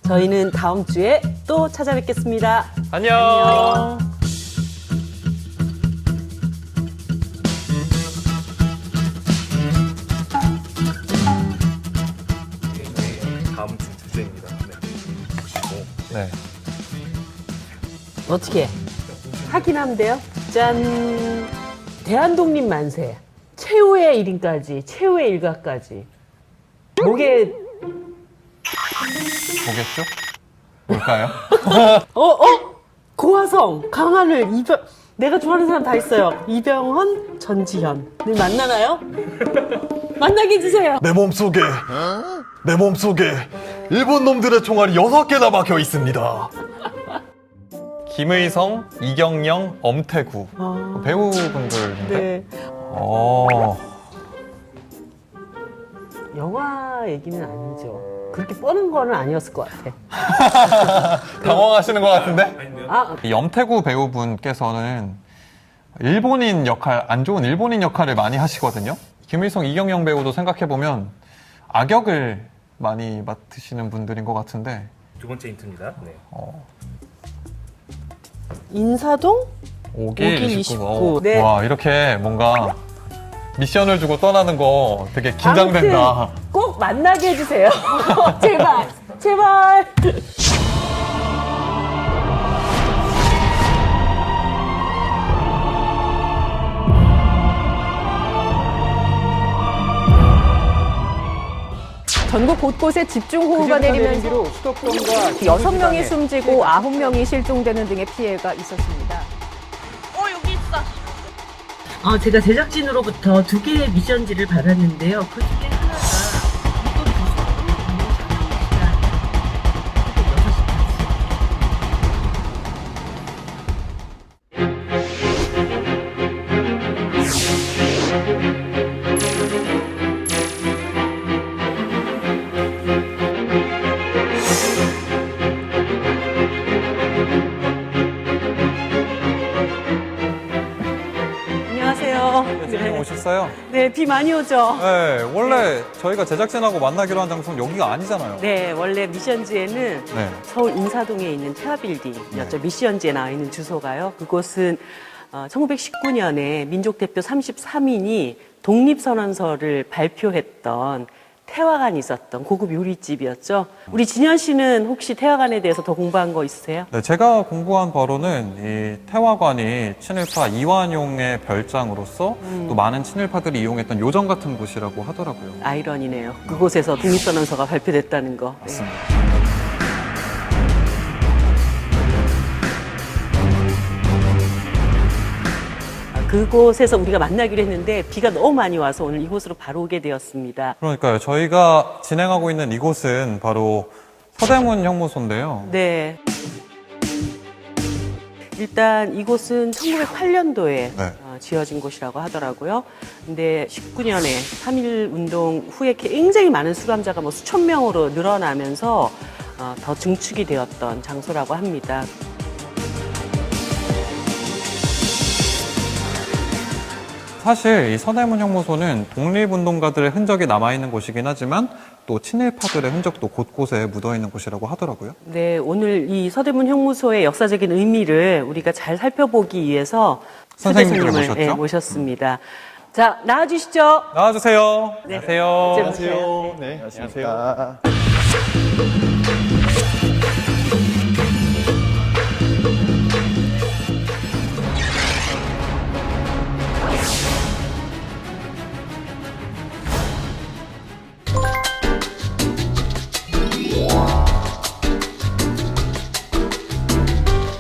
저희는 다음 주에 또 찾아뵙겠습니다. 안녕. 다음 주 주제입니다. 네. 보시고 네. 어떻게 확인하면 돼요? 짠! 대한독립 만세. 최후의 1인까지, 최후의 일가까지. 뭐게, 뭐겠죠? 뭘까요? 고화성, 강하늘, 내가 좋아하는 사람 다 있어요. 이병헌, 전지현. 늘 만나나요? 만나게 해주세요. 내 몸속에 일본 놈들의 총알이 6개나 박혀 있습니다. 김의성, 이경영, 엄태구. 배우분들인데. 네. 영화 얘기는 아니죠. 그렇게 뻔한 거는 아니었을 것 같아. 당황하시는 것 같은데? 아, 이 엄태구 배우분께서는 안 좋은 일본인 역할을 많이 하시거든요. 김일성, 이경영 배우도 생각해보면 악역을 많이 맡으시는 분들인 것 같은데. 두 번째 힌트입니다. 네. 인사동? 5길 5길 29. 네. 와, 이렇게 뭔가 미션을 주고 떠나는 거 되게 긴장된다. 아무튼 꼭 만나게 해주세요. 제발, 제발. 전국 곳곳에 집중호우가 내리면서 6명이 숨지고 9명이 실종되는 등의 피해가 있었습니다. 여기 있어. 제가 제작진으로부터 2개의 미션지를 받았는데요. 그 중에 하나가 이번 안녕하세요. 선생님 오셨어요? 네, 비 많이 오죠? 네, 원래 저희가 제작진하고 만나기로 한 장소는 여기가 아니잖아요. 네, 원래 미션지에는 네. 서울 인사동에 있는 태화빌딩이었죠. 미션지에 나와 있는 주소가요. 그곳은 1919년에 민족대표 33인이 독립선언서를 발표했던 태화관이 있었던 고급 요리집이었죠. 우리 진현 씨는 혹시 태화관에 대해서 더 공부한 거 있으세요? 네, 제가 공부한 바로는 이 태화관이 친일파 이완용의 별장으로서 또 많은 친일파들이 이용했던 요정 같은 곳이라고 하더라고요. 아이러니네요. 그곳에서 독립선언서가 발표됐다는 거. 맞습니다. 그곳에서 우리가 만나기로 했는데 비가 너무 많이 와서 오늘 이곳으로 바로 오게 되었습니다. 그러니까요. 저희가 진행하고 있는 이곳은 바로 서대문 형무소인데요. 네. 일단 이곳은 1908년도에 네. 지어진 곳이라고 하더라고요. 근데 19년에 3.1 운동 후에 굉장히 많은 수감자가 수천 명으로 늘어나면서 더 증축이 되었던 장소라고 합니다. 사실 이 서대문 형무소는 독립운동가들의 흔적이 남아있는 곳이긴 하지만 또 친일파들의 흔적도 곳곳에 묻어있는 곳이라고 하더라고요. 네, 오늘 이 서대문 형무소의 역사적인 의미를 우리가 잘 살펴보기 위해서 선생님들을 선생님을, 모셨죠? 모셨습니다. 자, 나와주시죠. 나와주세요. 네. 안녕하세요. 이제 보세요. 네, 안녕하세요.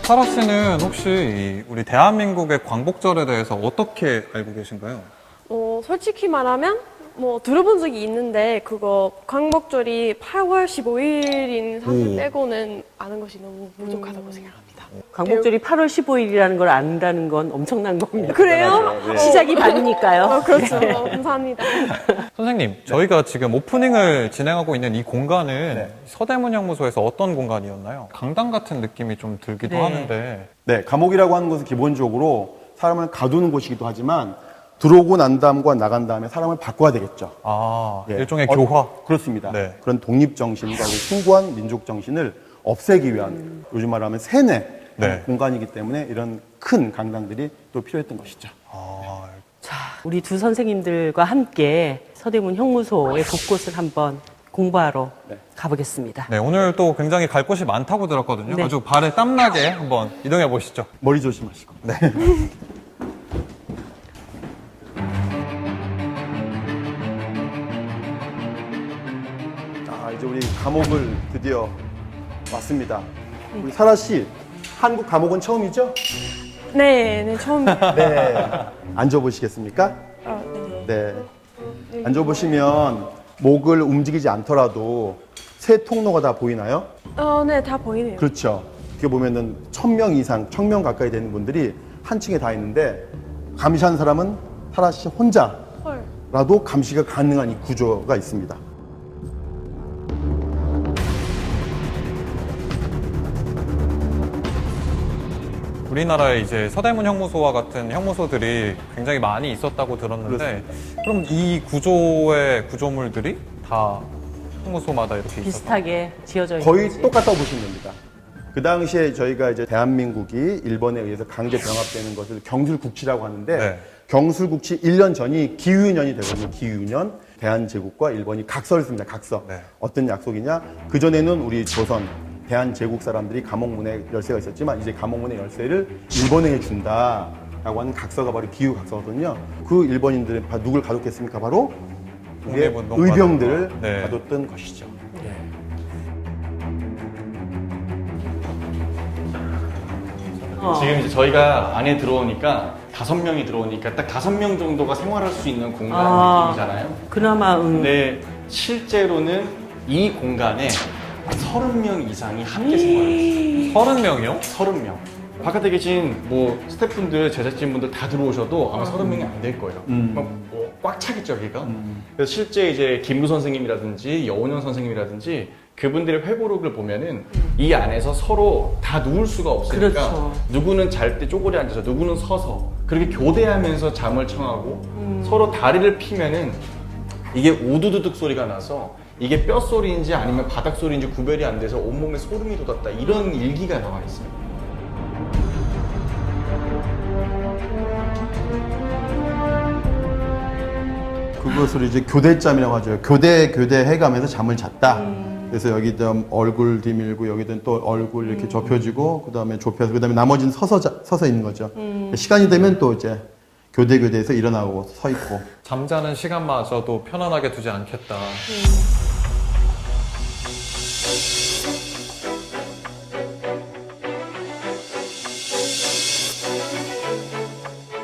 사라 씨는 혹시 우리 대한민국의 광복절에 대해서 어떻게 알고 계신가요? 솔직히 말하면 들어본 적이 있는데 그거 광복절이 8월 15일인 사실 빼고는 아는 것이 너무 부족하다고 생각합니다. 광복절이 8월 15일이라는 걸 안다는 건 엄청난 겁니다. 그래요? 시작이 반이니까요. 그렇죠. 감사합니다. 선생님, 저희가 지금 오프닝을 진행하고 있는 이 공간은 서대문 형무소에서 어떤 공간이었나요? 강당 같은 느낌이 좀 들기도 네. 하는데. 네, 감옥이라고 하는 것은 기본적으로 사람을 가두는 곳이기도 하지만 들어오고 난 다음과 나간 다음에 사람을 바꿔야 되겠죠. 아, 예. 일종의 교화. 그렇습니다. 네. 그런 독립정신과 숭고한 민족정신을 없애기 위한 요즘 말하면 세뇌 네. 공간이기 때문에 이런 큰 강당들이 또 필요했던 것이죠. 자, 우리 두 선생님들과 함께 서대문 형무소의 곳곳을 한번 공부하러 네. 가보겠습니다. 네, 오늘 또 굉장히 갈 곳이 많다고 들었거든요. 네. 아주 발에 땀나게 한번 이동해 보시죠. 머리 조심하시고. 네. 이제 우리 감옥을 드디어 왔습니다. 우리 사라 씨, 한국 감옥은 처음이죠? 네, 네, 처음이에요. 네. 앉아보시겠습니까? 네. 네. 앉아보시면 목을 움직이지 않더라도 세 통로가 다 보이나요? 네, 다 보이네요. 그렇죠. 이렇게 보면은 1000명 이상, 1000명 가까이 되는 분들이 한 층에 다 있는데 감시하는 사람은 사라 씨 혼자라도 헐. 감시가 가능한 이 구조가 있습니다. 우리나라에 이제 서대문 형무소와 같은 형무소들이 굉장히 많이 있었다고 들었는데, 그럼 이 구조의 구조물들이 다 형무소마다 이렇게 있었나요? 비슷하게 지어져 있는 거의 거지. 똑같다고 보시면 됩니다. 그 당시에 저희가 이제 대한민국이 일본에 의해서 강제 병합되는 것을 경술국치라고 하는데 네. 경술국치 1년 전이 기후년이 되거든요. 기후년. 대한제국과 일본이 각서를 씁니다. 각서. 네. 어떤 약속이냐? 그전에는 우리 조선, 대한제국 사람들이 감옥문에 열쇠가 있었지만 이제 감옥문의 열쇠를 일본에게 준다라고 하는 각서가 바로 기후 각서거든요. 그 일본인들이 누굴 가뒀겠습니까? 바로 그게 독립운동가들. 의병들을 네. 가뒀던 것이죠. 지금 이제 저희가 안에 들어오니까 5명이 들어오니까 딱 5명 정도가 생활할 수 있는 공간 느낌이잖아요. 그나마 근데 실제로는 이 공간에 30명 이상이 함께 생활해요. 30명이요? 30명. 바깥에 계신 뭐 스태프분들, 제작진분들 다 들어오셔도 아마 30명이 안 될 거예요. 꽉 차겠죠, 여기가. 그래서 실제 이제 김루 선생님이라든지 여운영 선생님이라든지 그분들의 회고록을 보면은 이 안에서 서로 다 누울 수가 없으니까 그렇죠. 누구는 잘 때 쪼그려 앉아서 누구는 서서 그렇게 교대하면서 잠을 청하고 서로 다리를 피면은 이게 우두두둑 소리가 나서 이게 뼈 소리인지 아니면 바닥 소리인지 구별이 안 돼서 온몸에 소름이 돋았다 이런 일기가 나와 있습니다. 그것을 이제 교대잠이라고 하죠. 교대 해가면서 잠을 잤다. 그래서 여기 좀 얼굴 뒤밀고 여기든 또 얼굴 이렇게 좁혀지고 그다음에 좁혀서 그다음에 나머지는 서서 있는 거죠. 시간이 되면 또 이제 교대에서 일어나고 서 있고. 잠자는 시간마저도 편안하게 두지 않겠다.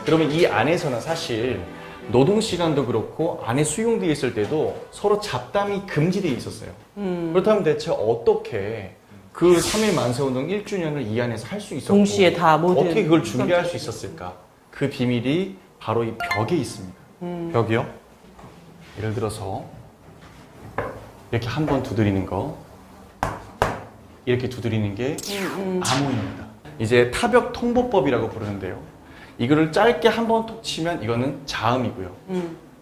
그러면 이 안에서는 사실 노동 시간도 그렇고 안에 수용되어 있을 때도 서로 잡담이 금지되어 있었어요. 그렇다면 대체 어떻게 그 3.1 만세운동 1주년을 이 안에서 할 수 있었고 동시에 다 모든 어떻게 그걸 준비할 수 있었을까? 그 비밀이 바로 이 벽에 있습니다. 벽이요? 예를 들어서 이렇게 한 번 두드리는 거 이렇게 두드리는 게 암호입니다. 이제 타벽 통보법이라고 부르는데요. 이거를 짧게 한 번 톡 치면 이거는 자음이고요.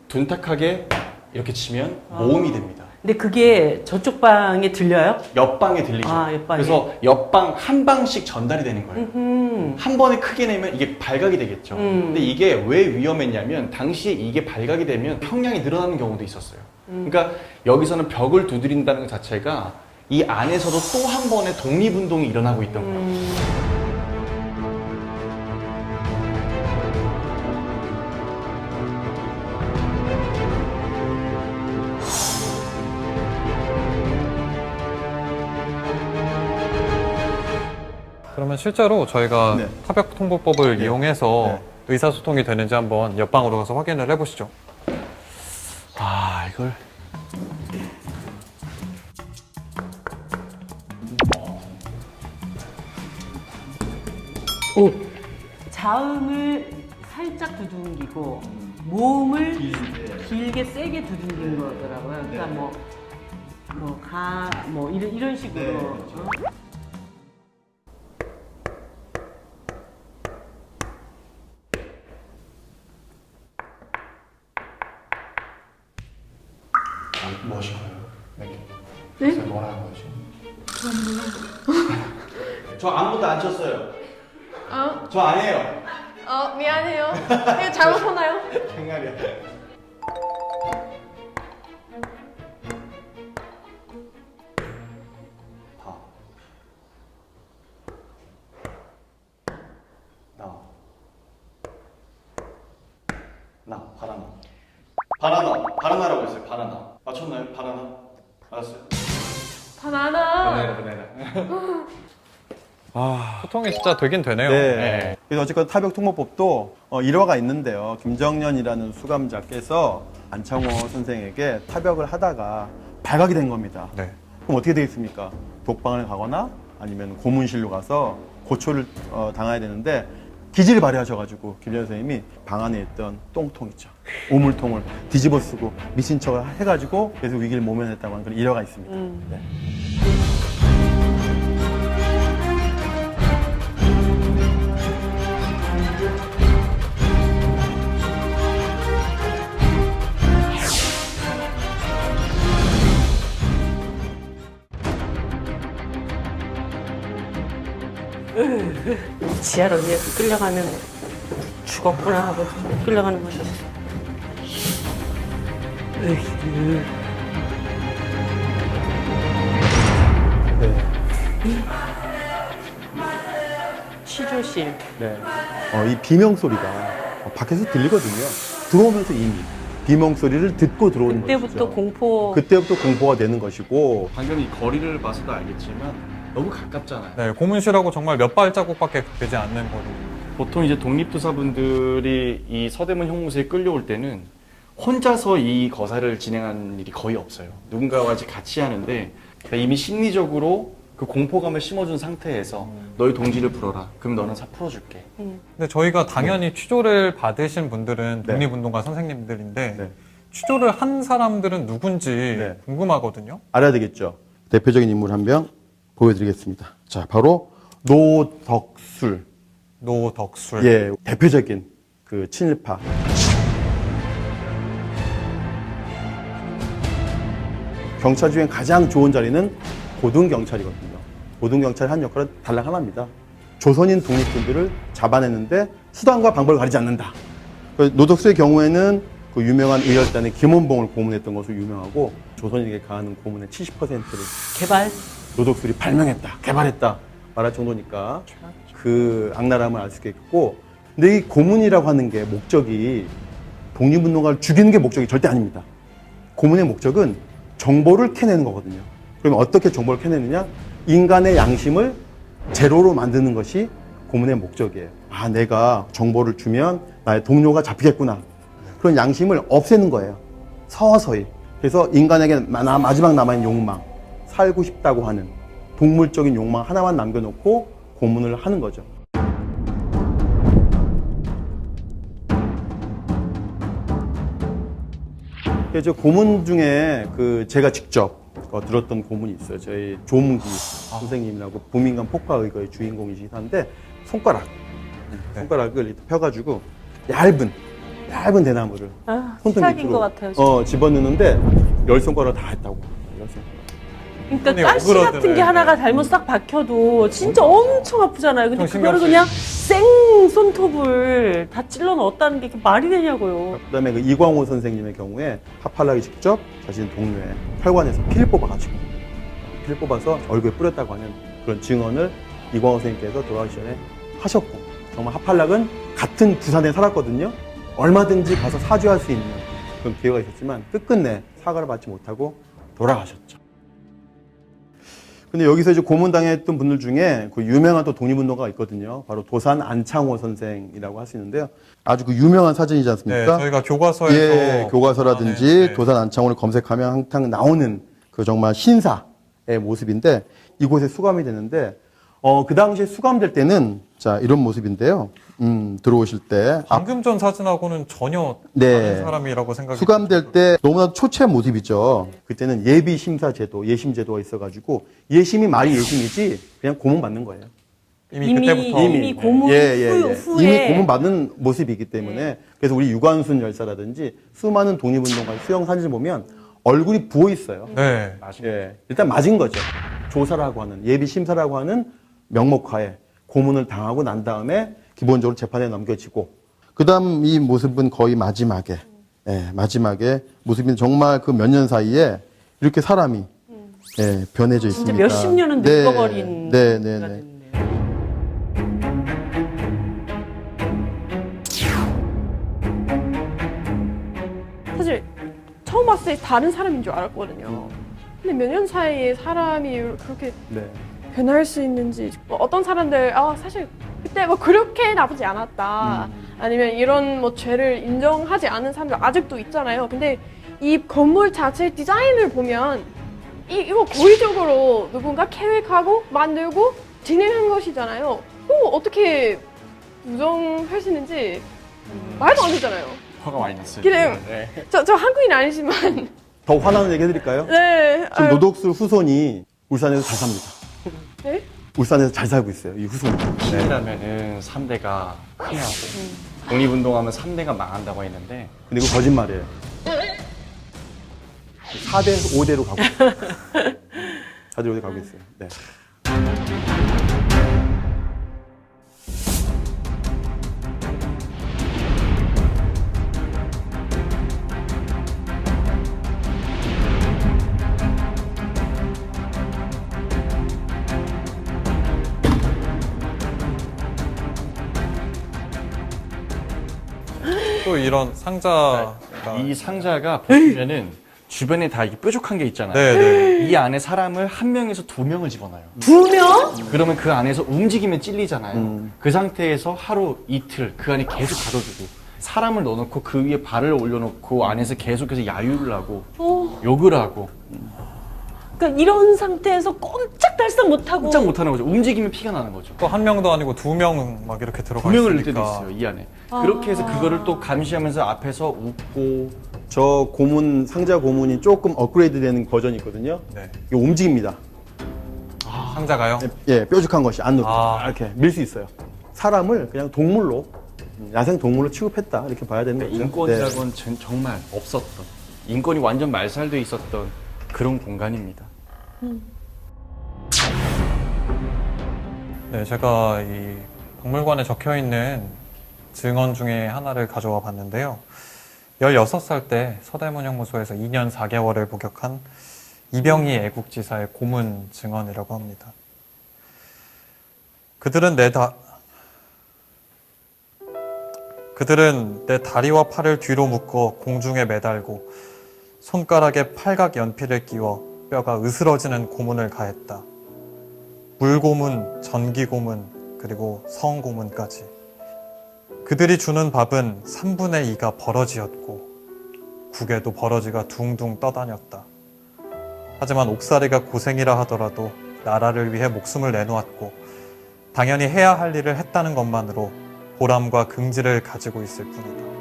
둔탁하게 이렇게 치면 모음이 됩니다. 근데 그게 저쪽 방에 들려요? 옆방에 들리죠. 아, 옆방에. 그래서 옆방 한 방씩 전달이 되는 거예요. 한 번에 크게 내면 이게 발각이 되겠죠. 근데 이게 왜 위험했냐면 당시에 이게 발각이 되면 형량이 늘어나는 경우도 있었어요. 그러니까 여기서는 벽을 두드린다는 것 자체가 이 안에서도 또 한 번의 독립운동이 일어나고 있던 거예요. 그러면 실제로 저희가 네. 타벽 통보법을 네. 이용해서 네. 의사소통이 되는지 한번 옆방으로 가서 확인을 해보시죠. 아, 이걸. 오. 자음을 살짝 두둥기고 모음을 길게 세게 두둥긴 거더라고요. 그러니까 이런 식으로. 어? 하지? 저 아무것도 안 쳤어요. 저 아니에요. 미안해요. 이거 잘못했나요? 생각이야. 파. 바나나라고 했어요. 바나나. 맞췄나요? 바나나. 알았어요. 바나나. 소통이 진짜 되긴 되네요. 네. 그래서 어쨌건 타벽 통보법도 일화가 있는데요. 김정년이라는 수감자께서 안창호 선생에게 타벽을 하다가 발각이 된 겁니다. 네. 그럼 어떻게 되겠습니까? 독방을 가거나 아니면 고문실로 가서 고초를 당해야 되는데 기질을 발휘하셔가지고 김정년 선생님이 방 안에 있던 똥통 있죠. 오물통을 뒤집어 쓰고 미친 척을 해가지고 그래서 위기를 모면했다고 하는 그런 일화가 있습니다. 네. 지하로 이제 끌려가면 죽었구나 하고 끌려가는 거죠. 취조실. 네. 이 비명 소리가 밖에서 들리거든요. 들어오면서 이미 비명 소리를 듣고 들어오는 그때부터 것이죠. 그때부터 공포가 되는 것이고 방금 이 거리를 봐서도 알겠지만 너무 가깝잖아요. 네, 고문실하고 정말 몇 발자국밖에 되지 않는 거리. 보통 이제 독립투사분들이 이 서대문 형무소에 끌려올 때는 혼자서 이 거사를 진행하는 일이 거의 없어요. 누군가와 같이 하는데 이미 심리적으로 그 공포감을 심어준 상태에서 너희 동지를 불어라. 그럼 너는 사 풀어줄게. 근데 저희가 당연히 취조를 받으신 분들은 네. 독립운동가 선생님들인데 네. 취조를 한 사람들은 누군지 네. 궁금하거든요. 알아야 되겠죠. 대표적인 인물 한 명 보여드리겠습니다. 자, 바로 노덕술. 노덕술. 예, 대표적인 그 친일파. 경찰 중에 가장 좋은 자리는 고등경찰이거든요. 고등경찰이 한 역할은 단락 하나입니다. 조선인 독립군들을 잡아냈는데 수단과 방법을 가리지 않는다. 노덕술의 경우에는 그 유명한 의열단의 김원봉을 고문했던 것으로 유명하고 조선인에게 가하는 고문의 70%를 개발. 노덕술이 발명했다, 개발했다 말할 정도니까 그 악랄함을 알 수 있겠고, 근데 이 고문이라고 하는 게 목적이 독립운동가를 죽이는 게 목적이 절대 아닙니다. 고문의 목적은 정보를 캐내는 거거든요. 그러면 어떻게 정보를 캐내느냐? 인간의 양심을 제로로 만드는 것이 고문의 목적이에요. 아, 내가 정보를 주면 나의 동료가 잡히겠구나. 그런 양심을 없애는 거예요. 서서히. 그래서 인간에게 마지막 남아있는 욕망, 살고 싶다고 하는 동물적인 욕망 하나만 남겨놓고 고문을 하는 거죠. 그래서 고문 중에 제가 직접 들었던 고문이 있어요. 저희 조문기 선생님이라고 부민간 폭파의거의 주인공이시긴 한데 손가락을 이렇게 펴가지고 얇은 대나무를 손등 스타일인 밑으로 것 같아요. 진짜. 집어넣는데 10손가락 다 했다고. 10손가락. 그러니까 손이 가시 오그라드네. 같은 게 하나가 잘못 싹 박혀도 진짜 엄청 아프잖아요. 근데 엄청 그거를 신경 그냥 생 손톱을 다 찔러 넣었다는 게 말이 되냐고요. 그다음에 이광호 선생님의 경우에 하팔락이 직접 자신 동료의 혈관에서 피를 뽑아가지고 피를 뽑아서 얼굴에 뿌렸다고 하는 그런 증언을 이광호 선생님께서 돌아가기 전에 하셨고, 정말 하팔락은 같은 부산에 살았거든요. 얼마든지 가서 사죄할 수 있는 그런 기회가 있었지만 끝끝내 사과를 받지 못하고 돌아가셨죠. 근데 여기서 이제 고문당했던 분들 중에 그 유명한 또 독립운동가가 있거든요. 바로 도산 안창호 선생이라고 할 수 있는데요. 아주 그 유명한 사진이지 네, 않습니까? 저희가 교과서에서 예, 교과서라든지 네. 도산 안창호를 검색하면 항상 나오는 그 정말 신사의 모습인데 이곳에 수감이 되는데 그 당시에 수감될 때는 자 이런 모습인데요. 들어오실 때 방금 전 사진하고는 전혀 네. 다른 사람이라고 생각이 수감될 때 너무나 초췌한 모습이죠. 그때는 예비 심사 제도, 예심 제도가 있어가지고 예심이 말이 예심이지 그냥 고문 받는 거예요. 이미 그때부터 이미 고문 후에 이미 고문 받는 모습이기 때문에 그래서 우리 유관순 열사라든지 수많은 독립운동가 수영 사진을 보면 얼굴이 부어 있어요. 네. 예, 일단 맞은 거죠. 조사라고 하는 예비 심사라고 하는 명목하에 고문을 당하고 난 다음에 기본적으로 재판에 넘겨지고 그다음 이 모습은 거의 마지막에 마지막에 모습이 정말 그 몇 년 사이에 이렇게 사람이 변해져 있습니다. 진짜 몇십 년은 늙어버린 네. 상태가 됐네요. 사실 처음 봤을 때 다른 사람인 줄 알았거든요. 근데 몇 년 사이에 사람이 그렇게 네. 변할 수 있는지 뭐 어떤 사람들 사실 그때 뭐 그렇게 나쁘지 않았다 아니면 이런 뭐 죄를 인정하지 않은 사람들 아직도 있잖아요. 근데 이 건물 자체 디자인을 보면 이거 고의적으로 누군가 계획하고 만들고 진행한 것이잖아요. 그거 어떻게 부정할 수 있는지 말도 안 되잖아요. 화가 많이 났어요. 그래요. 네. 저 한국인 아니지만 더 화나는 얘기 해드릴까요? 네. 지금 노독술 후손이 울산에서 잘 삽니다. 네? 울산에서 잘 살고 있어요. 이 후손이. 신이라면은 3대가 흥하고 독립운동하면 3대가 망한다고 했는데 근데 이거 거짓말이에요. 4대, 5대로 가고 있어요. 4대, 5대 가고 있어요. 네. 또 이런 상자가 이 상자가 보시면은 주변에 다 이게 뾰족한 게 있잖아요. 네. 이 안에 사람을 한 명에서 2명을 집어넣어요. 2명? 그러면 그 안에서 움직이면 찔리잖아요. 그 상태에서 하루 이틀 그 안에 계속 가둬두고 사람을 넣어놓고 그 위에 발을 올려놓고 안에서 계속해서 야유를 하고 욕을 하고 그러니까 이런 상태에서 꼼짝달싹 못하고 꼼짝 못하는 거죠. 움직이면 피가 나는 거죠. 또 한 명도 아니고 2명 막 이렇게 들어가 2명을 넣을 있으니까. 때도 있어요, 이 안에. 그렇게 해서 그거를 또 감시하면서 앞에서 웃고 저 고문, 상자 고문이 조금 업그레이드 되는 버전이 있거든요. 네. 이거 움직입니다. 상자가요? 예, 뾰족한 것이 안으로 아. 이렇게 밀 수 있어요. 사람을 그냥 동물로, 야생 동물로 취급했다. 이렇게 봐야 되는 거죠. 인권이라고는 정말 없었던, 인권이 완전 말살돼 있었던 그런 공간입니다. 네, 제가 이 박물관에 적혀 있는 증언 중에 하나를 가져와 봤는데요. 16살 때 서대문 형무소에서 2년 4개월을 복역한 이병희 애국지사의 고문 증언이라고 합니다. 그들은 내 다리와 팔을 뒤로 묶어 공중에 매달고 손가락에 팔각 연필을 끼워 뼈가 으스러지는 고문을 가했다. 물고문, 전기고문, 그리고 성고문까지. 그들이 주는 밥은 3분의 2가 버러지였고 국에도 버러지가 둥둥 떠다녔다. 하지만 옥살이가 고생이라 하더라도 나라를 위해 목숨을 내놓았고 당연히 해야 할 일을 했다는 것만으로 보람과 긍지를 가지고 있을 뿐이다.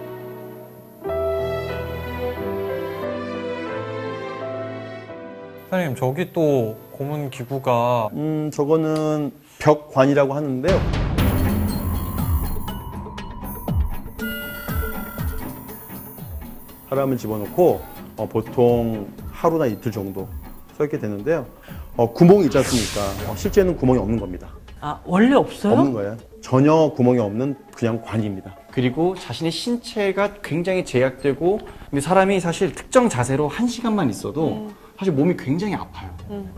선생님, 저기 또 고문 기구가 저거는 벽관이라고 하는데요. 사람을 집어넣고 보통 하루나 이틀 정도 서 있게 되는데요. 구멍이 있지 않습니까? 실제는 구멍이 없는 겁니다. 아, 원래 없어요? 없는 거예요. 전혀 구멍이 없는 그냥 관입니다. 그리고 자신의 신체가 굉장히 제약되고 근데 사람이 사실 특정 자세로 1시간만 있어도 사실 몸이 굉장히 아파요.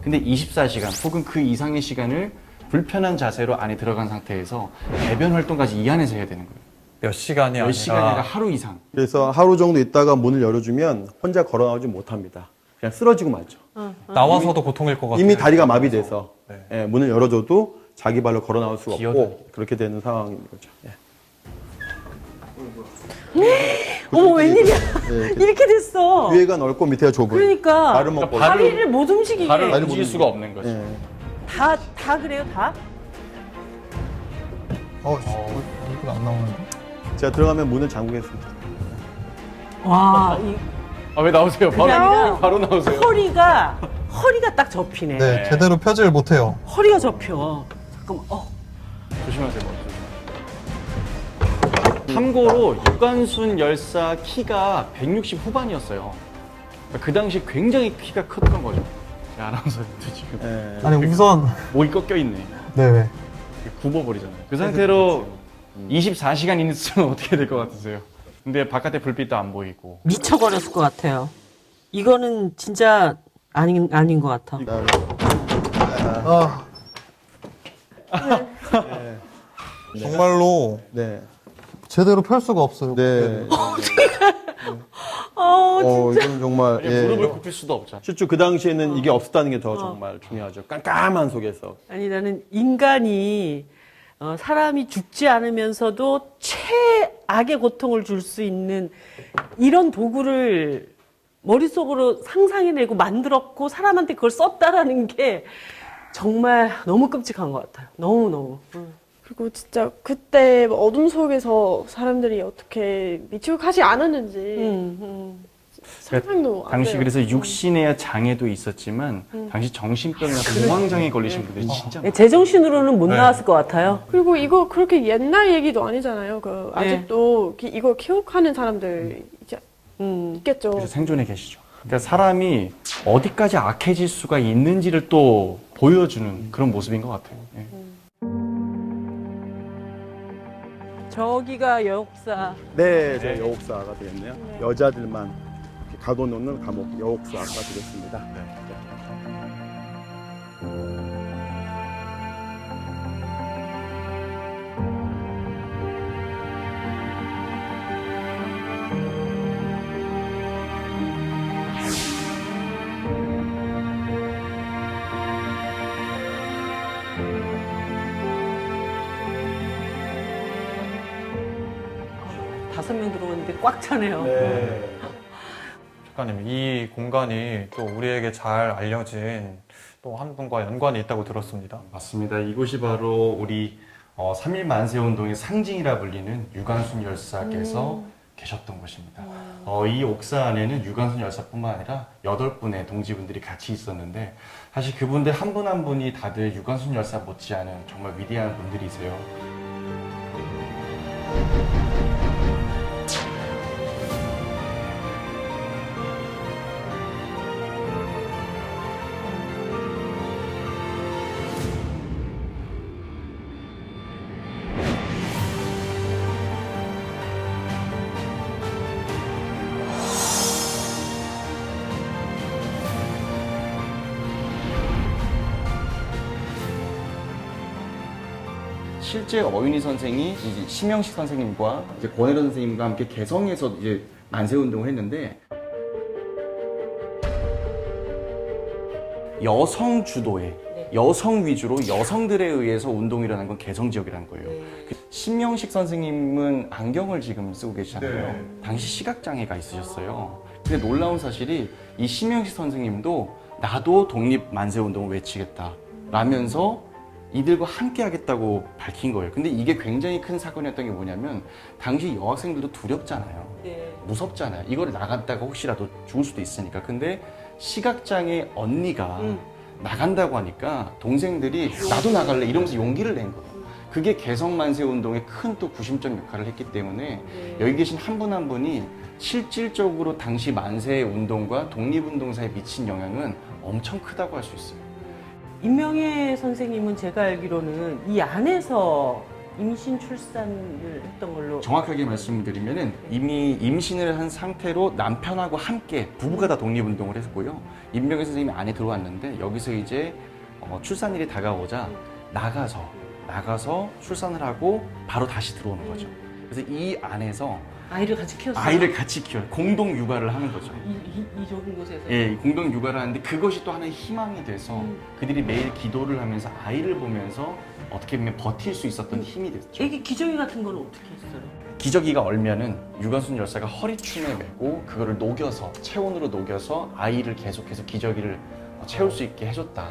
근데 24시간 혹은 그 이상의 시간을 불편한 자세로 안에 들어간 상태에서 배변 활동까지 이 안에서 해야 되는 거예요. 몇 시간이 몇 아니라 시간이 아니라 하루 이상. 그래서 하루 정도 있다가 문을 열어주면 혼자 걸어 나오지 못합니다. 그냥 쓰러지고 말죠. 나와서도 고통일 것 같아요. 이미 다리가 마비돼서 네. 예, 문을 열어줘도 자기 발로 걸어 나올 수가 없고 기어다니기. 그렇게 되는 상황인 거죠. 예. 어머, 웬일이야. 예, 이렇게 됐어. 위에가 넓고 밑에가 좁은. 그러니까 발은 먹고. 다리를 못 움직이게. 발을 발을 움직일 못 수가 없는 거죠. 예. 다 그래요, 다? 얼굴 안 나오는데? 제가 들어가면 문을 잠그겠습니다. 와, 아, 왜 나오세요? 그게 아니라 바로 나오세요. 허리가 딱 접히네. 네, 제대로 펴지를 못해요. 허리가 접혀. 잠깐만, 조심하세요. 참고로 유관순 열사 키가 160 후반이었어요. 그 당시 굉장히 키가 컸던 거죠. 제 아나운서님도 지금 예. 아니 우선 목이 꺾여 있네. 네. 굽어버리잖아요. 그 상태로 24시간 있으면 어떻게 될 것 같으세요? 근데 바깥에 불빛도 안 보이고. 미쳐버렸을 것 같아요. 이거는 진짜 아닌 것 같아. 정말로 네. 제대로 펼 수가 없어요. 네. 이건 정말 무릎을 굽힐 수도 없잖아. 실제 그 당시에는 이게 없었다는 게 더 정말 중요하죠. 깜깜한 속에서. 아니 나는 인간이 사람이 죽지 않으면서도 최악의 고통을 줄 수 있는 이런 도구를 머릿속으로 상상해내고 만들었고 사람한테 그걸 썼다라는 게 정말 너무 끔찍한 것 같아요. 너무너무. 그리고 진짜 그때 어둠 속에서 사람들이 어떻게 미치고 가지 않았는지 상상도 안 당시 돼요. 그래서 육신의 장애도 있었지만 당시 정신병이나 공황장애 걸리신 분들이 진짜 많아요. 제정신으로는 못 네. 나왔을 것 같아요. 그리고 이거 그렇게 옛날 얘기도 아니잖아요. 그 네. 아직도 이거 기억하는 사람들 이제 있겠죠. 그래서 생존해 계시죠. 그러니까 사람이 어디까지 악해질 수가 있는지를 또 보여주는 그런 모습인 것 같아요. 예. 저기가 여옥사. 네, 저 여옥사가 되겠네요. 여자들만 이렇게 가둬놓는 감옥 여옥사가 되겠습니다. 다섯 명 들어오는데 꽉 차네요. 작가님, 이 공간이 또 우리에게 잘 알려진 또 한 분과 연관이 있다고 들었습니다. 맞습니다. 이곳이 바로 우리 3.1 만세운동의 상징이라 불리는 유관순 열사께서 계셨던 곳입니다. 이 옥사 안에는 유관순 열사뿐만 아니라 8분의 동지분들이 같이 있었는데 사실 그분들 한 분 한 분이 다들 유관순 열사 못지않은 정말 위대한 분들이세요. 실제 어윤희 선생이 이제 심영식 선생님과 이제 권혜련 선생님과 함께 개성에서 이제 만세 운동을 했는데 여성 주도의 여성 위주로 여성들에 의해서 운동이 일어난 건 개성 지역이라는 거예요. 그 심영식 선생님은 안경을 지금 쓰고 계시잖아요. 당시 시각장애가 있으셨어요. 근데 놀라운 사실이 이 심영식 선생님도 나도 독립 만세 운동을 외치겠다 라면서 이들과 함께 하겠다고 밝힌 거예요. 근데 이게 굉장히 큰 사건이었던 게 뭐냐면 당시 여학생들도 두렵잖아요. 무섭잖아요. 이거를 나갔다가 혹시라도 죽을 수도 있으니까. 근데 시각장애 언니가 나간다고 하니까 동생들이 나도 나갈래 이러면서 용기를 낸 거예요. 그게 개성만세 운동의 큰 또 구심점 역할을 했기 때문에 여기 계신 한 분 한 분이 실질적으로 당시 만세 운동과 독립운동 사이에 미친 영향은 엄청 크다고 할 수 있어요. 임명혜 선생님은 제가 알기로는 이 안에서 임신 출산을 했던 걸로. 정확하게 말씀드리면은 이미 임신을 한 상태로 남편하고 함께 부부가 다 독립운동을 했고요. 임명혜 선생님이 안에 들어왔는데 여기서 이제 출산일이 다가오자 나가서 출산을 하고 바로 다시 들어오는 거죠. 그래서 이 안에서 아이를 같이 키웠어요. 아이를 같이 키워요. 공동 육아를 하는 거죠. 이 좁은 곳에서. 예, 공동 육아를 하는데 그것이 또 하나의 희망이 돼서 그들이 매일 기도를 하면서 아이를 보면서 어떻게 보면 버틸 수 있었던 힘이 됐죠. 애기 기저귀 같은 건 어떻게 했어요? 기저귀가 얼면은 유관순 열사가 허리춤에 메고 그거를 녹여서 체온으로 녹여서 아이를 계속해서 기저귀를 채울 수 있게 해줬다.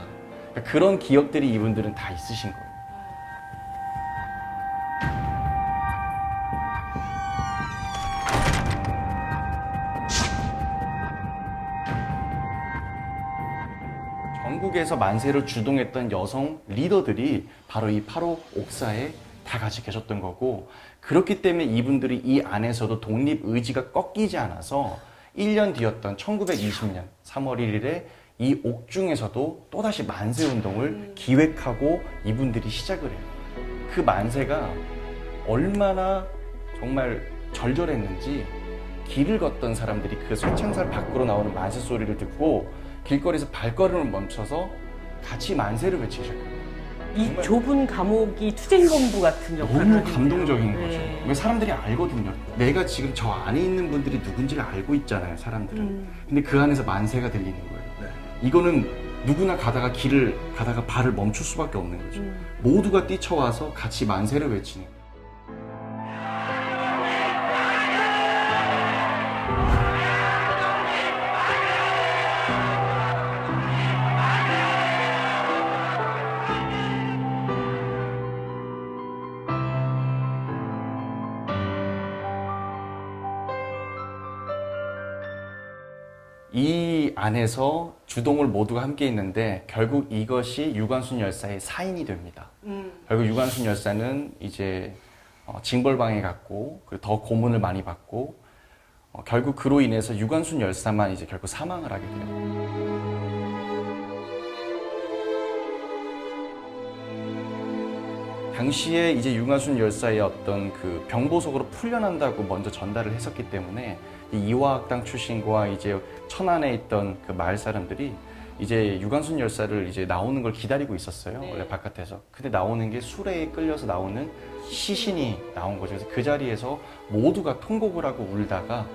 그러니까 그런 기억들이 이분들은 다 있으신 거예요. 전국에서 만세를 주동했던 여성 리더들이 바로 이 8호 옥사에 다 같이 계셨던 거고, 그렇기 때문에 이분들이 이 안에서도 독립 의지가 꺾이지 않아서 1년 뒤였던 1920년 3월 1일에 이 옥중에서도 또다시 만세운동을 기획하고 이분들이 시작을 해요. 그 만세가 얼마나 정말 절절했는지 길을 걷던 사람들이 그 쇠창살 밖으로 나오는 만세 소리를 듣고 길거리에서 발걸음을 멈춰서 같이 만세를 외치셨거든요. 이 좁은 감옥이 투쟁본부 같은 역할을 너무 하겠네요. 감동적인 거죠. 네. 왜 사람들이 알거든요. 내가 지금 저 안에 있는 분들이 누군지를 알고 있잖아요, 사람들은. 근데 그 안에서 만세가 들리는 거예요. 이거는 누구나 가다가 길을 가다가 발을 멈출 수밖에 없는 거죠. 모두가 뛰쳐와서 같이 만세를 외치는 거예요. 이 안에서 주동을 모두가 함께 있는데 결국 이것이 유관순 열사의 사인이 됩니다. 결국 유관순 열사는 이제 징벌방에 갔고 그리고 더 고문을 많이 받고 결국 그로 인해서 유관순 열사만 이제 결국 사망을 하게 돼요. 당시에 이제 유관순 열사의 어떤 그 병보석으로 풀려난다고 먼저 전달을 했었기 때문에 이 이화학당 출신과 이제 천안에 있던 그 마을 사람들이 이제 유관순 열사를 이제 나오는 걸 기다리고 있었어요. 원래 바깥에서. 근데 나오는 게 수레에 끌려서 나오는 시신이 나온 거죠. 그래서 그 자리에서 모두가 통곡을 하고 울다가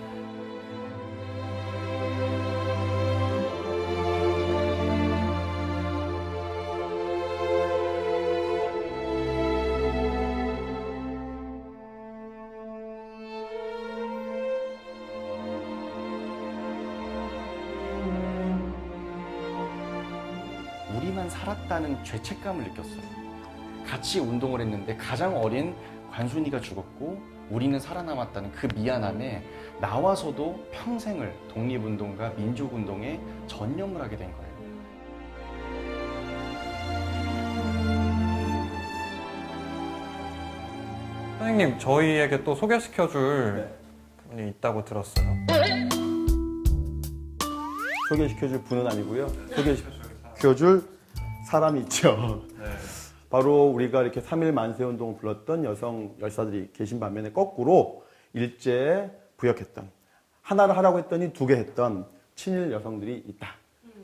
우리만 살았다는 죄책감을 느꼈어요. 같이 운동을 했는데 가장 어린 관순이가 죽었고 우리는 살아남았다는 그 미안함에 나와서도 평생을 독립운동과 민족운동에 전념을 하게 된 거예요. 선생님, 저희에게 또 소개시켜줄 분이 있다고 들었어요. 소개시켜줄 분은 아니고요. 소개시켜줄 사람이 있죠. 바로 우리가 이렇게 3.1 만세운동을 불렀던 여성 열사들이 계신 반면에 거꾸로 일제에 부역했던, 하나를 하라고 했더니 2개 했던 친일 여성들이 있다.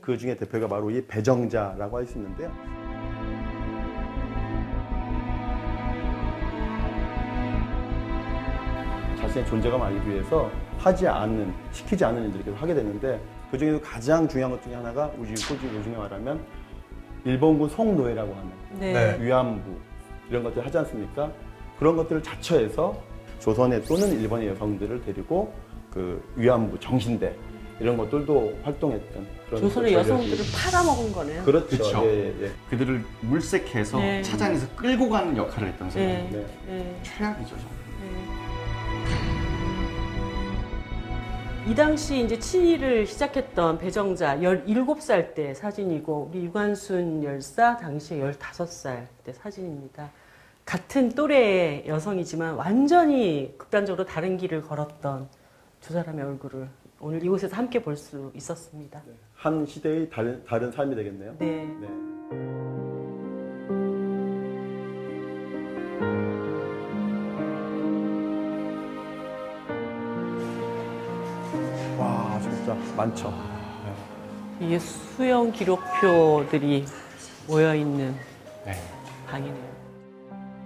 그 중에 대표가 바로 이 배정자라고 할 수 있는데요. 자신의 존재감을 알리기 위해서 시키지 않는 일들을 계속 하게 되는데, 그 중에서 가장 중요한 것 중에 하나가 요즘에 말하면 일본군 성노예라고 하는 네. 위안부 이런 것들을 하지 않습니까? 그런 것들을 자처해서 조선의 또는 일본의 여성들을 데리고 그 위안부 정신대 이런 것들도 활동했던 그런 조선의 여성들을 팔아먹은 거네요. 그렇죠. 그쵸. 예. 그들을 물색해서 네. 차장에서 끌고 가는 역할을 했던 사람. 네. 네. 네. 최악이죠. 정말. 이 당시 이제 친일을 시작했던 배정자 17살 때 사진이고, 우리 유관순 열사 당시에 15살 때 사진입니다. 같은 또래의 여성이지만 완전히 극단적으로 다른 길을 걸었던 두 사람의 얼굴을 오늘 이곳에서 함께 볼 수 있었습니다. 한 시대의 다른 삶이 되겠네요. 네. 네. 와, 진짜 많죠. 이게 수영 기록표들이 모여있는 네. 방이네요.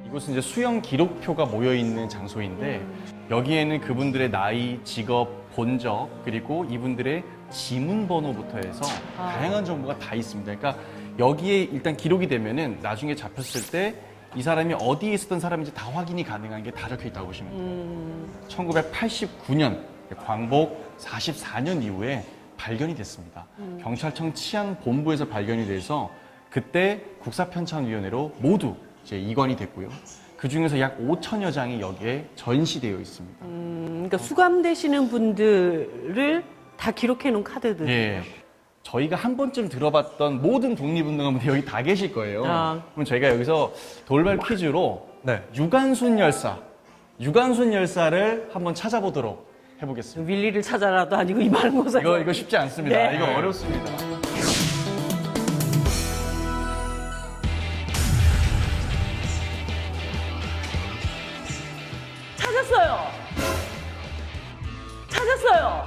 이곳은 이제 수영 기록표가 모여 있는 장소인데 여기에는 그분들의 나이, 직업, 본적 그리고 이분들의 지문 번호부터 해서 다양한 정보가 다 있습니다. 그러니까 여기에 일단 기록이 되면은 나중에 잡혔을 때 이 사람이 어디에 있었던 사람인지 다 확인이 가능한 게 다 적혀 있다고 보시면 돼요. 1989년 광복 44년 이후에 발견이 됐습니다. 경찰청 치안본부에서 발견이 돼서 그때 국사편찬위원회로 모두 이제 이관이 됐고요. 그 중에서 약 5천여 장이 여기에 전시되어 있습니다. 그러니까 수감되시는 분들을 다 기록해 놓은 카드들이에요. 예. 저희가 한 번쯤 들어봤던 모든 독립운동가분들 여기 다 계실 거예요. 그럼 저희가 여기서 돌발 퀴즈로 네. 유관순 열사를 한번 찾아보도록 해보겠습니다. 윌리를 찾아라도 아니고 이 많은 곳에. 이거 쉽지 않습니다. 네. 이거 어렵습니다. 찾았어요. 찾았어요.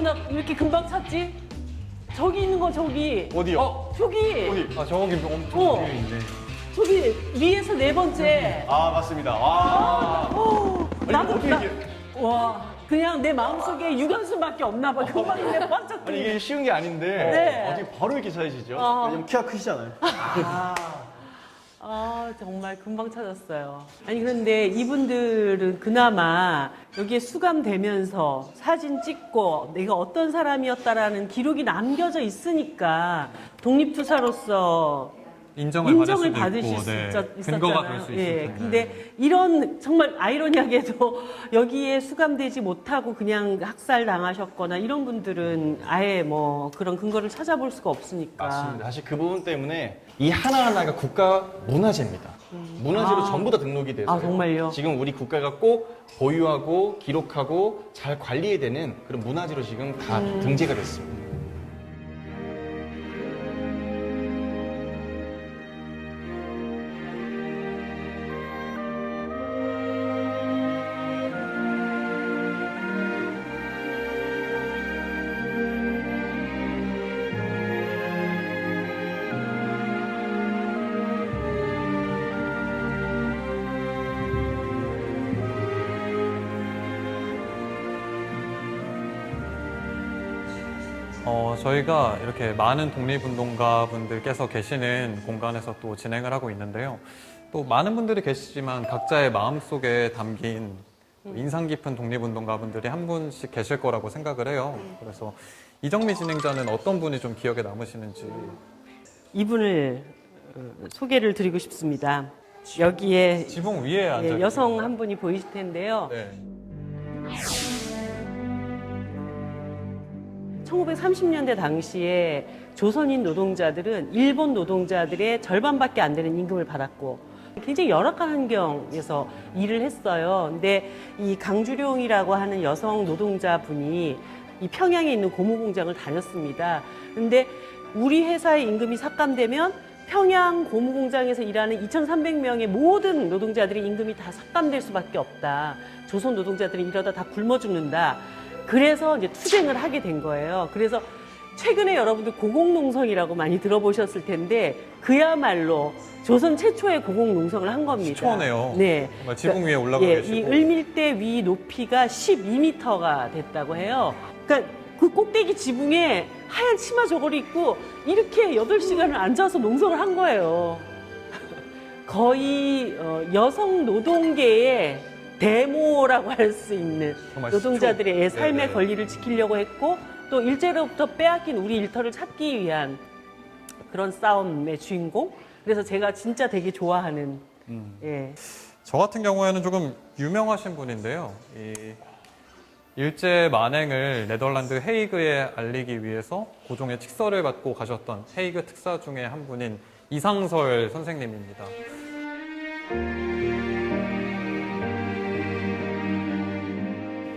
나 이렇게 금방 찾지? 저기 있는 거 저기. 어디요? 저기. 어디? 아, 저기 엄청 어. 위에 있네. 저기 위에서 네 번째. 아, 맞습니다. 아. 나도 어떻게 이렇게- 와, 그냥 내 마음속에 유관순밖에 없나 봐. 금방 눈에 번쩍 아니, 뜨네. 이게 쉬운 게 아닌데 네. 어떻게 바로 이렇게 찾으시죠? 왜냐면 키가 크시잖아요. 정말 금방 찾았어요. 아니, 그런데 이분들은 그나마 여기에 수감되면서 사진 찍고 내가 어떤 사람이었다라는 기록이 남겨져 있으니까 독립투사로서 인정을 받으실 있고, 수 네. 있었잖아요. 근거가 될 수 있을 예, 텐데. 근데 이런 정말 아이러니하게도 여기에 수감되지 못하고 그냥 학살 당하셨거나 이런 분들은 아예 뭐 그런 근거를 찾아볼 수가 없으니까. 맞습니다. 사실 그 부분 때문에 이 하나하나가 국가 문화재입니다. 문화재로 전부 다 등록이 돼서 정말요? 지금 우리 국가가 꼭 보유하고 기록하고 잘 관리해야 되는 그런 문화재로 지금 다 등재가 됐습니다. 저희가 이렇게 많은 독립운동가 분들께서 계시는 공간에서 또 진행을 하고 있는데요. 또 많은 분들이 계시지만 각자의 마음속에 담긴 인상 깊은 독립운동가 분들이 한 분씩 계실 거라고 생각을 해요. 그래서 이정미 진행자는 어떤 분이 좀 기억에 남으시는지. 이분을 소개를 드리고 싶습니다. 여기에 지붕 위에 앉아 여성 한 분이 보이실 텐데요. 네. 1930년대 당시에 조선인 노동자들은 일본 노동자들의 절반밖에 안 되는 임금을 받았고 굉장히 열악한 환경에서 일을 했어요. 근데 이 강주룡이라고 하는 여성 노동자분이 이 평양에 있는 고무공장을 다녔습니다. 근데 우리 회사의 임금이 삭감되면 평양 고무공장에서 일하는 2,300명의 모든 노동자들의 임금이 다 삭감될 수밖에 없다. 조선 노동자들은 이러다 다 굶어 죽는다. 그래서 이제 투쟁을 하게 된 거예요. 그래서 최근에 여러분들 고공농성이라고 많이 들어보셨을 텐데 그야말로 조선 최초의 고공농성을 한 겁니다. 시초네요. 네. 정말 지붕 위에 올라가 이 계시고. 을밀대 위 높이가 12m가 됐다고 해요. 그러니까 그 꼭대기 지붕에 하얀 치마 저고리 입고 이렇게 8시간을 앉아서 농성을 한 거예요. 거의 여성 노동계의 데모라고 할 수 있는 정말 노동자들의 시초. 삶의 네네. 권리를 지키려고 했고 또 일제로부터 빼앗긴 우리 일터를 찾기 위한 그런 싸움의 주인공. 그래서 제가 진짜 되게 좋아하는 예. 저 같은 경우에는 조금 유명하신 분인데요. 이 일제 만행을 네덜란드 헤이그에 알리기 위해서 고종의 칙서를 받고 가셨던 헤이그 특사 중에 한 분인 이상설 선생님입니다.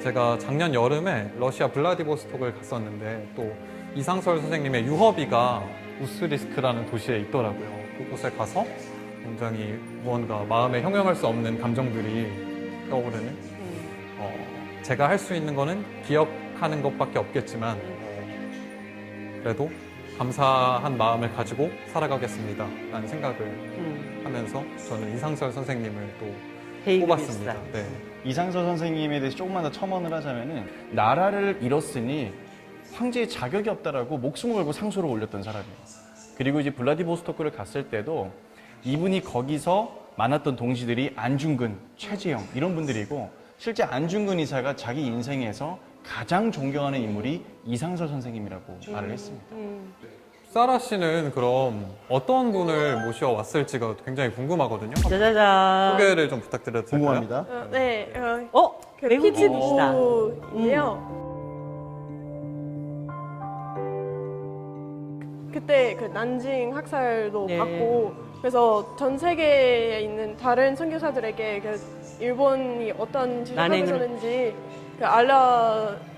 제가 작년 여름에 러시아 블라디보스톡을 갔었는데 또 이상설 선생님의 유허비가 우스리스크라는 도시에 있더라고요. 그곳에 가서 굉장히 무언가 마음에 형용할 수 없는 감정들이 떠오르는 제가 할 수 있는 거는 기억하는 것밖에 없겠지만 그래도 감사한 마음을 가지고 살아가겠습니다 라는 생각을 하면서 저는 이상설 선생님을 또 헤이그 뽑았습니다. 밀사. 네. 이상서 선생님에 대해서 조금만 더 첨언을 하자면은 나라를 잃었으니 황제의 자격이 없다라고 목숨을 걸고 상소를 올렸던 사람이에요. 그리고 이제 블라디보스토크를 갔을 때도 이분이 거기서 만났던 동지들이 안중근, 최재형 이런 분들이고 실제 안중근 이사가 자기 인생에서 가장 존경하는 인물이 이상서 선생님이라고 말을 했습니다. 사라 씨는 그럼 어떤 분을 모셔왔을지가 굉장히 궁금하거든요. 짜자잔. 소개를 좀 부탁드려도 될까요? 궁금합니다. 네, 그 외국인이시다. 피츠부르크인데요. 그때 그 난징 학살도 네. 받고 그래서 전 세계에 있는 다른 선교사들에게 그 일본이 어떤 짓을 하고 난행을. 있었는지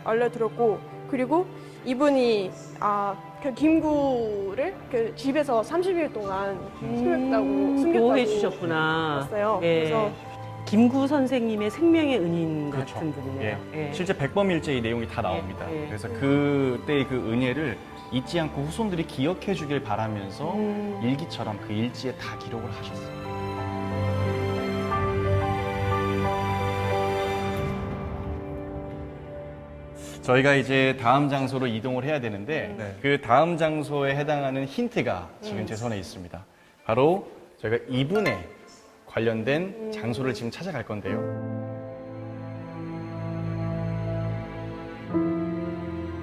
알려들었고, 그리고 이분이 그 김구를 그 집에서 30일 동안 숨겼다고 보호해 주셨구나. 봤어요. 예. 그래서 김구 선생님의 생명의 은인 그렇죠. 같은 분이네요. 예. 실제 백범일제 이 내용이 다 나옵니다. 예. 그래서 그때의 그 은혜를 잊지 않고 후손들이 기억해 주길 바라면서 일기처럼 그 일지에 다 기록을 하셨어요. 저희가 이제 다음 장소로 이동을 해야 되는데 네. 그 다음 장소에 해당하는 힌트가 지금 제 손에 있습니다. 바로 저희가 이분에 관련된 장소를 지금 찾아갈 건데요.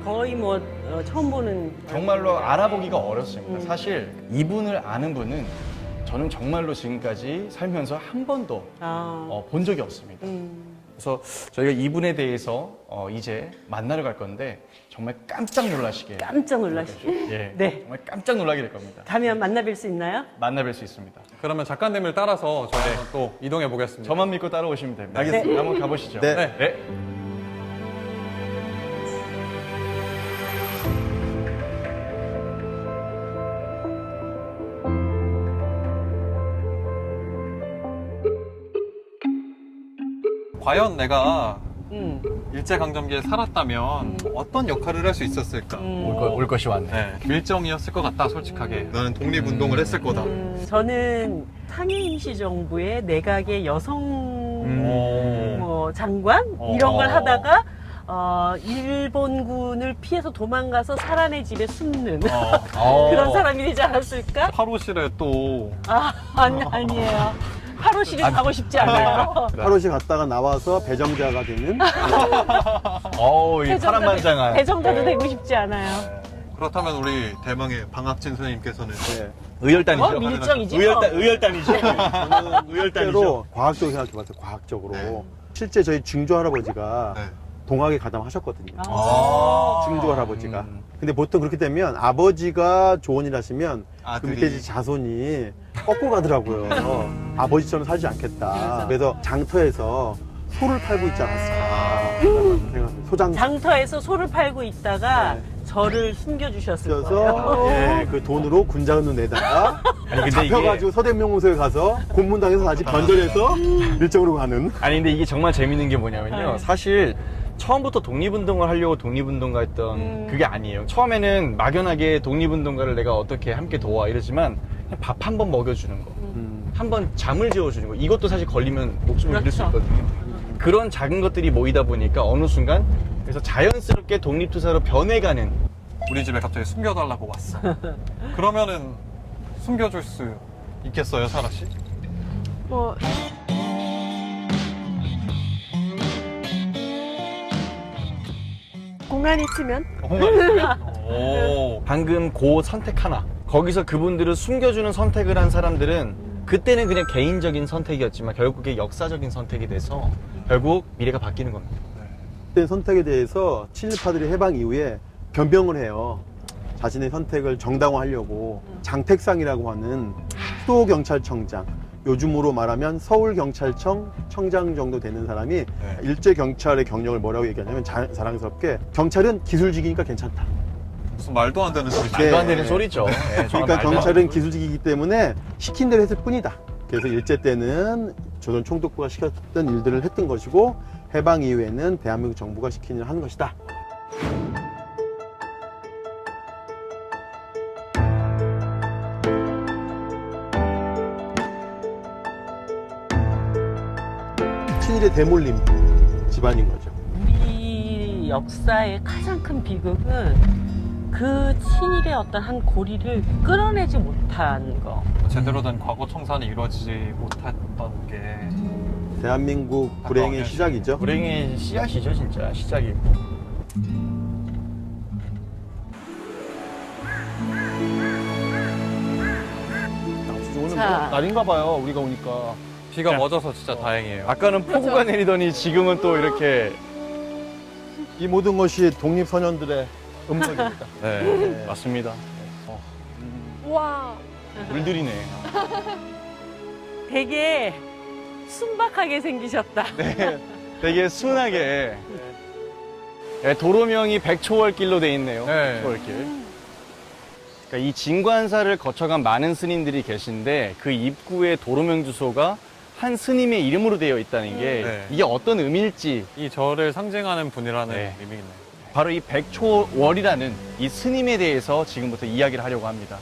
거의 뭐 처음 보는 정말로 알아보기가 어렵습니다. 사실 이분을 아는 분은 저는 정말로 지금까지 살면서 한 번도 본 적이 없습니다. 그래서 저희가 이분에 대해서 이제 만나러 갈 건데 정말 깜짝 놀라시게. 깜짝 놀라시게. 예, 네. 정말 깜짝 놀라게 될 겁니다. 가면 만나뵐 수 있나요? 만나뵐 수 있습니다. 그러면 작가님을 따라서 저희는 또 이동해 보겠습니다. 저만 믿고 따라오시면 됩니다. 알겠습니다. 한번 가보시죠. 네. 네. 과연 내가 일제강점기에 살았다면 어떤 역할을 할 수 있었을까? 올 것이 왔네. 네, 밀정이었을 것 같다, 솔직하게. 나는 독립운동을 했을 거다. 저는 상해 임시정부의 내각의 여성 뭐 장관 이런 걸 하다가 일본군을 피해서 도망가서 사란의 집에 숨는 그런 사람이 되지 않았을까? 8호실에 또 아니에요. 8호실에 가고 싶지 않아요. 하루씩 갔다가 나와서 배정자가 되는 이 파란만장한. 배정자도 되고 싶지 않아요. 그렇다면 우리 대망의 방학진 선생님께서는 의열단이죠. 밀정이지. 의열단이죠. 실제로 과학적으로 생각해봤어요. 과학적으로 실제 저희 증조 할아버지가 동학에 가담하셨거든요. 증조 할아버지가. 근데 보통 그렇게 되면 아버지가 조언을 하시면 그 밑에 이제 자손이 꺾고 가더라고요. 아버지처럼 살지 않겠다. 그래서 장터에서 소를 팔고 있지 않았을까. 소장 장터에서 소를 팔고 있다가 저를 숨겨주셨을 거예요. 셔서 그 돈으로 군자금을 내다가 근데 잡혀가지고 서대명무소에 가서 고문당해서 다시 변절해서 밀정으로 가는. 아니 근데 이게 정말 재밌는 게 뭐냐면요. 사실 처음부터 독립운동을 하려고 독립운동가 했던 그게 아니에요. 처음에는 막연하게 독립운동가를 내가 어떻게 함께 도와 이러지만 밥 한 번 먹여주는 거, 한 번 잠을 재워주는 거, 이것도 사실 걸리면 목숨을 잃을 수 있거든요. 그런 작은 것들이 모이다 보니까 어느 순간 그래서 자연스럽게 독립투사로 변해가는. 우리 집에 갑자기 숨겨달라고 왔어. 그러면은 숨겨줄 수 있겠어요, 사라 씨? 뭐 공간이 있으면 오. 방금 그 선택 하나, 거기서 그분들을 숨겨주는 선택을 한 사람들은 그때는 그냥 개인적인 선택이었지만 결국에 역사적인 선택이 돼서 결국 미래가 바뀌는 겁니다. 그때 선택에 대해서 친일파들이 해방 이후에 변명을 해요. 자신의 선택을 정당화하려고 장택상이라고 하는 수도경찰청장, 요즘으로 말하면 서울경찰청 청장 정도 되는 사람이 일제경찰의 경력을 뭐라고 얘기하냐면 자랑스럽게 경찰은 기술직이니까 괜찮다. 무슨 말도 안 되는 소리지. 말도 안 되는 소리죠. 그러니까 경찰은 기술직이기 때문에 시킨 대로 했을 뿐이다. 그래서 일제 때는 조선 총독부가 시켰던 일들을 했던 것이고 해방 이후에는 대한민국 정부가 시킨 일을 하는 것이다. 친일의 대몰림 집안인 거죠. 우리 역사의 가장 큰 비극은 그 친일의 어떤 한 고리를 끌어내지 못한 거. 제대로 된 과거 청산이 이루어지지 못했던 게 대한민국 불행의 시작이죠. 불행의 씨앗이죠, 진짜. 시작이고. 오늘 자. 날인가 봐요. 우리가 오니까. 비가 멎어서 진짜 다행이에요. 아까는 폭우가 내리더니 지금은 또 이렇게. 이 모든 것이 독립선연들의 음성입니다. 네, 맞습니다. 우와 물들이네. 되게 순박하게 생기셨다. 네, 되게 순하게. 네, 도로명이 백초월길로 돼 있네요. 네. 백초월길. 그러니까 이 진관사를 거쳐간 많은 스님들이 계신데 그 입구에 도로명 주소가 한 스님의 이름으로 되어 있다는 게 네. 이게 어떤 의미일지 이 절을 상징하는 분이라는 네. 의미겠네요. 바로 이 백초월이라는 이 스님에 대해서 지금부터 이야기를 하려고 합니다.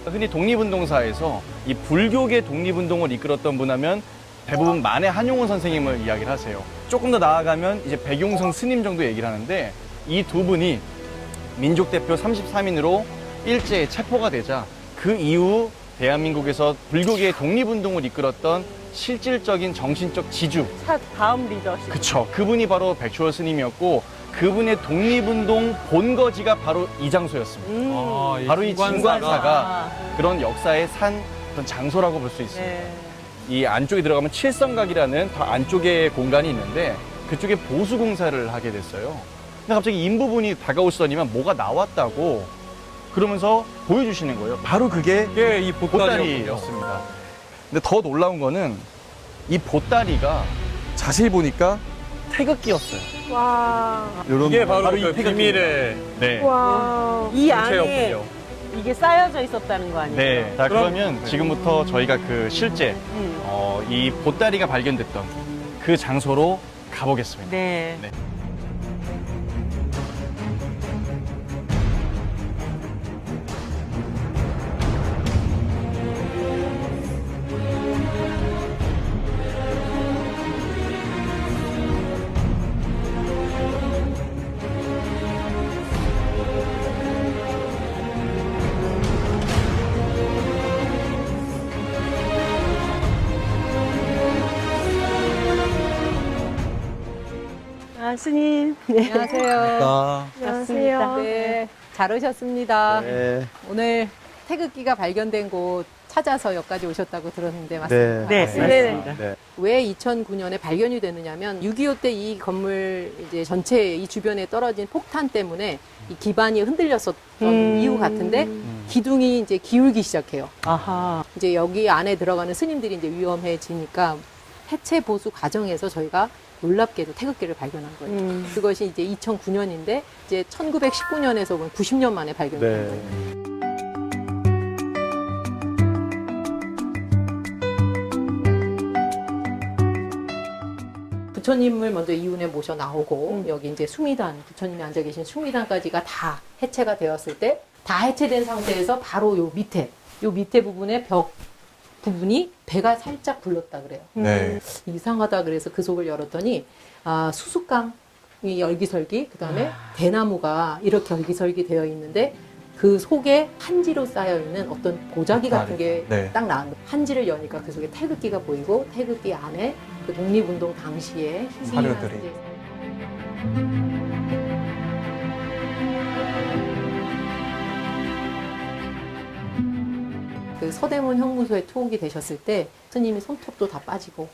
흔히 독립운동사에서 이 불교계 독립운동을 이끌었던 분 하면 대부분 만해 한용운 선생님을 이야기를 하세요. 조금 더 나아가면 이제 백용성 스님 정도 얘기를 하는데 이 두 분이 민족 대표 33인으로 일제에 체포가 되자 그 이후 대한민국에서 불교계의 독립운동을 이끌었던 실질적인 정신적 지주. 다음 리더십. 그쵸. 그분이 바로 백초월 스님이었고 그분의 독립운동 본거지가 바로 이 장소였습니다. 아, 바로 이 진관사가 아, 그런 역사의 산 어떤 장소라고 볼 수 있습니다. 네. 이 안쪽에 들어가면 칠성각이라는 더 안쪽에 공간이 있는데 그쪽에 보수공사를 하게 됐어요. 근데 갑자기 인부분이 다가오시더니만 뭐가 나왔다고 그러면서 보여주시는 거예요. 바로 그게 이게 이 보따리였군요. 보따리였습니다. 근데 더 놀라운 거는 이 보따리가 자세히 보니까 태극기였어요. 와. 이런 이게 바로 이 그 태극기입니다. 비밀의 네. 와. 이 안에 정체였군요. 이게 쌓여져 있었다는 거 아니에요? 네. 자, 그럼- 그러면 지금부터 저희가 그 실제 이 보따리가 발견됐던 그 장소로 가보겠습니다. 네. 네. 아, 스님. 네. 안녕하세요. 안녕하세요. 네, 잘 오셨습니다. 네. 오늘 태극기가 발견된 곳 찾아서 여기까지 오셨다고 들었는데 맞습니까? 네, 네. 맞습니다. 네. 왜 2009년에 발견이 되느냐면 6.25 때 이 건물 이제 전체 이 주변에 떨어진 폭탄 때문에 이 기반이 흔들렸었던 이유 같은데 기둥이 이제 기울기 시작해요. 아하. 이제 여기 안에 들어가는 스님들이 이제 위험해지니까 해체 보수 과정에서 저희가 놀랍게도 태극기를 발견한 거예요. 그것이 이제 2009년인데 이제 1919년에서 본 90년 만에 발견된 네. 거예요. 부처님을 먼저 이윤에 모셔 나오고 여기 이제 수미단 부처님이 앉아 계신 수미단까지가 다 해체가 되었을 때 다 해체된 상태에서 바로 요 밑에 부분의 벽 부분이 배가 살짝 불렀다 그래요. 네. 이상하다 그래서 그 속을 열었더니 아, 수수깡이 열기설기 그다음에 대나무가 이렇게 열기설기 되어 있는데 그 속에 한지로 쌓여 있는 어떤 보자기 같은 게 네. 딱 나온 거예요. 한지를 여니까 그 속에 태극기가 보이고 태극기 안에 그 독립운동 당시에 희생한 사료들이. 이제 그 서대문 형무소에 투옥이 되셨을 때 스님이 손톱도 다 빠지고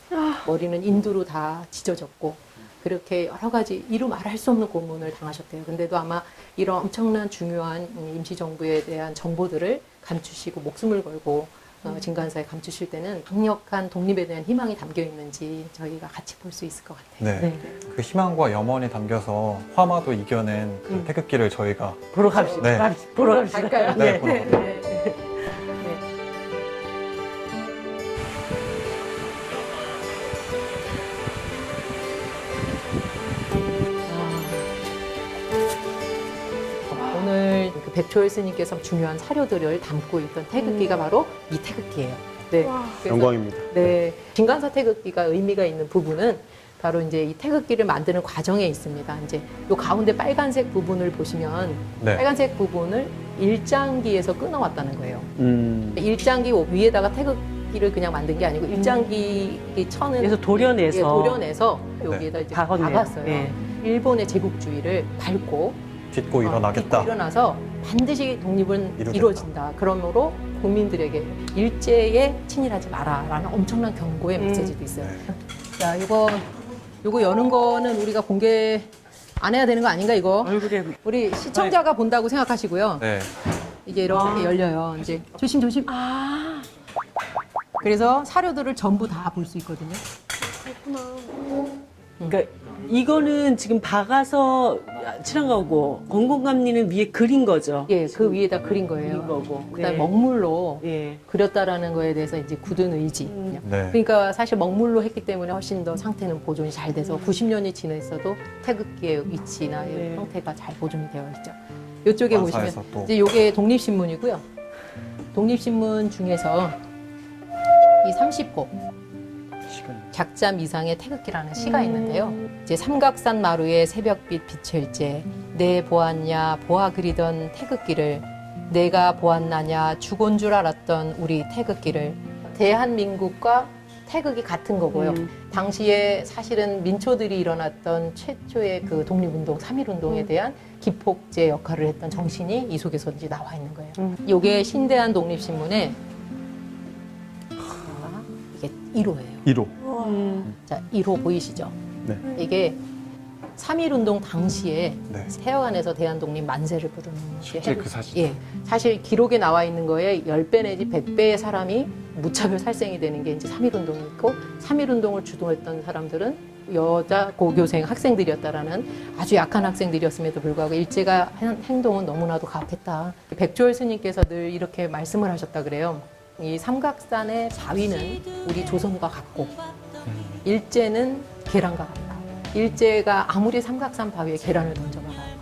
머리는 인두로 다 찢어졌고 그렇게 여러 가지 이루 말할 수 없는 고문을 당하셨대요. 근데도 아마 이런 엄청난 중요한 임시정부에 대한 정보들을 감추시고 목숨을 걸고 진관사에 감추실 때는 강력한 독립에 대한 희망이 담겨 있는지 저희가 같이 볼 수 있을 것 같아요. 네. 그 희망과 염원이 담겨서 화마도 이겨낸 그 태극기를 저희가 보러 갑시다. 네. 보러 갑시다. 갈까요? 네, 네. 보러 오늘 그 백초일 스님께서 중요한 사료들을 담고 있던 태극기가 바로 이 태극기예요. 네. 와. 그래서 영광입니다. 네. 진관사 태극기가 의미가 있는 부분은 바로 이제 이 태극기를 만드는 과정에 있습니다. 이제 요 가운데 빨간색 부분을 보시면 네. 빨간색 부분을 일장기에서 끊어왔다는 거예요. 음. 일장기 위에다가 태극기를 그냥 만든 게 아니고 일장기 천은 그래서 도려내서. 예, 도려내서 여기에다 이제 박았네요. 박았어요. 예. 일본의 제국주의를 밟고 딛고 일어나겠다. 딛고 일어나서 반드시 독립은 이루겠다. 이루어진다. 그러므로 국민들에게 일제에 친일하지 마라라는 엄청난 경고의 메시지도 있어요. 네. 자, 이거 여는 거는 우리가 공개 안 해야 되는 거 아닌가 이거? 얼굴에 우리 시청자가 본다고 생각하시고요. 네. 이게 이렇게 열려요. 이제 조심. 그래서 사료들을 전부 다 볼 수 있거든요. 그렇구나. 그러니까 이거는 지금 박아서 칠한 거고 건공감리는 위에 그린 거죠. 예, 그 위에다 그린 거예요. 그린 거고. 그다음 네. 먹물로 예. 그렸다라는 거에 대해서 이제 굳은 의지. 그냥. 네. 그러니까 사실 먹물로 했기 때문에 훨씬 더 상태는 보존이 잘 돼서 90년이 지났어도 태극기의 위치나 네. 형태가 잘 보존이 되어 있죠. 이쪽에 보시면 완사에서 또. 이제 이게 독립신문이고요. 독립신문 중에서 이 30곡 작잠 이상의 태극기라는 시가 있는데요. 이제 삼각산 마루에 새벽빛 비칠 때 내 보았냐 보아 그리던 태극기를 내가 보았나냐 죽은 줄 알았던 우리 태극기를 대한민국과 태극이 같은 거고요. 당시에 사실은 민초들이 일어났던 최초의 그 독립운동, 3.1운동에 대한 기폭제 역할을 했던 정신이 이 속에서 이제 나와 있는 거예요. 이게 신대한 독립신문에 이게 1호예요. 1호. 자, 1호 보이시죠? 네. 이게 3.1운동 당시에 네. 태화관에서 대한독립 만세를 부르는 실제 그 사실. 예, 사실 기록에 나와 있는 거에 10배 내지 100배의 사람이 무차별 살생이 되는 게 이제 3.1운동이 있고 3.1운동을 주도했던 사람들은 여자 고교생 학생들이었다라는 아주 약한 학생들이었음에도 불구하고 일제가 한 행동은 너무나도 가혹했다. 백조열 스님께서 늘 이렇게 말씀을 하셨다 그래요. 이 삼각산의 바위는 우리 조선과 같고 일제는 계란과 같다. 일제가 아무리 삼각산 바위에 계란을 던져봐봐요.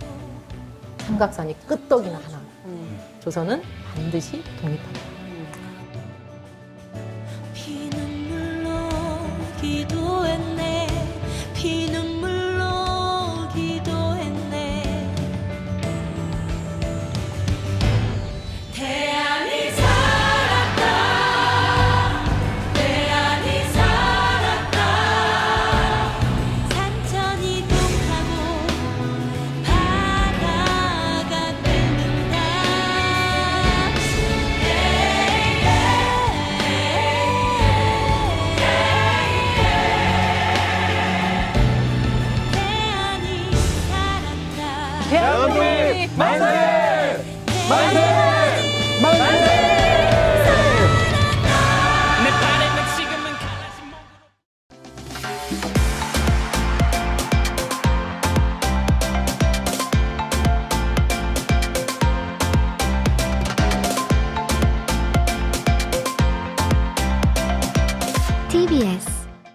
삼각산이 끄떡이나 하나. 조선은 반드시 독립한다. 피눈물로 기도했네 피눈물로 기도했네 대안이 살았다 대안이 살았다 산천이 동하고 바다가 끓는다 대안이 살았다 대한민국 만세! 만세!